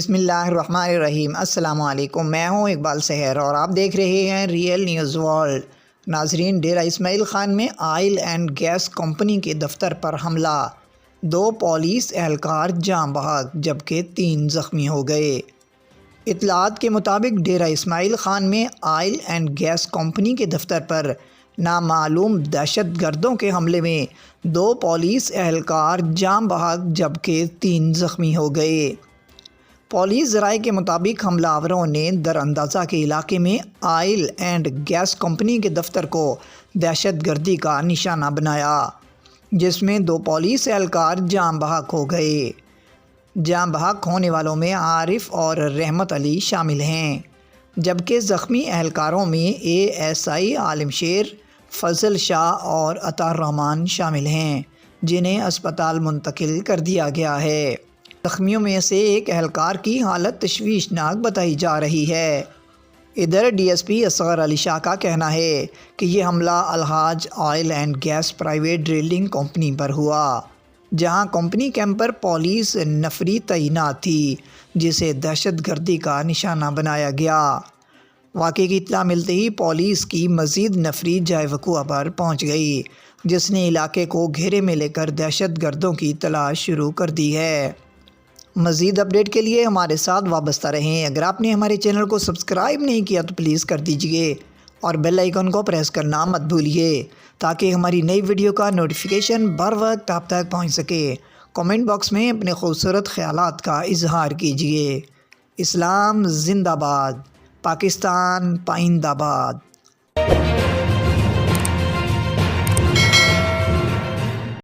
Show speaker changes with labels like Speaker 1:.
Speaker 1: بسم اللہ الرحمن الرحیم۔ السلام علیکم، میں ہوں اقبال سحر اور آپ دیکھ رہے ہیں ریئل نیوز ورلڈ۔ ناظرین، ڈیرہ اسماعیل خان میں آئل اینڈ گیس کمپنی کے دفتر پر حملہ، 2 پولیس اہلکار جاں بحق جبکہ 3 زخمی ہو گئے۔ اطلاعات کے مطابق ڈیرہ اسماعیل خان میں آئل اینڈ گیس کمپنی کے دفتر پر نامعلوم دہشت گردوں کے حملے میں 2 پولیس اہلکار جاں بحق جبکہ 3 زخمی ہو گئے۔ پولیس ذرائع کے مطابق حملہ آوروں نے در اندازہ کے علاقے میں آئل اینڈ گیس کمپنی کے دفتر کو دہشت گردی کا نشانہ بنایا، جس میں 2 پولیس اہلکار جاں بحق ہو گئے۔ جاں بحق ہونے والوں میں عارف اور رحمت علی شامل ہیں، جبکہ زخمی اہلکاروں میں ASI عالم شیر، فضل شاہ اور عطا الرحمن شامل ہیں، جنہیں اسپتال منتقل کر دیا گیا ہے۔ زخمیوں میں سے ایک اہلکار کی حالت تشویشناک بتائی جا رہی ہے۔ ادھر DSP اصغر علی شاہ کا کہنا ہے کہ یہ حملہ Al-Haj oil and gas private drilling company پر ہوا، جہاں کمپنی کیمپ پر پولیس نفری تعینات تھی، جسے دہشت گردی کا نشانہ بنایا گیا۔ واقعے کی اطلاع ملتے ہی پولیس کی مزید نفری جائے وقوع پر پہنچ گئی، جس نے علاقے کو گھیرے میں لے کر دہشت گردوں کی تلاش شروع کر دی ہے۔ مزید اپڈیٹ کے لیے ہمارے ساتھ وابستہ رہیں۔ اگر آپ نے ہمارے چینل کو سبسکرائب نہیں کیا تو پلیز کر دیجئے اور بیل آئیکن کو پریس کرنا مت بھولیے تاکہ ہماری نئی ویڈیو کا نوٹیفیکیشن بر وقت آپ تک پہنچ سکے۔ کمنٹ باکس میں اپنے خوبصورت خیالات کا اظہار کیجئے۔ اسلام زندہ باد، پاکستان پائندہ باد۔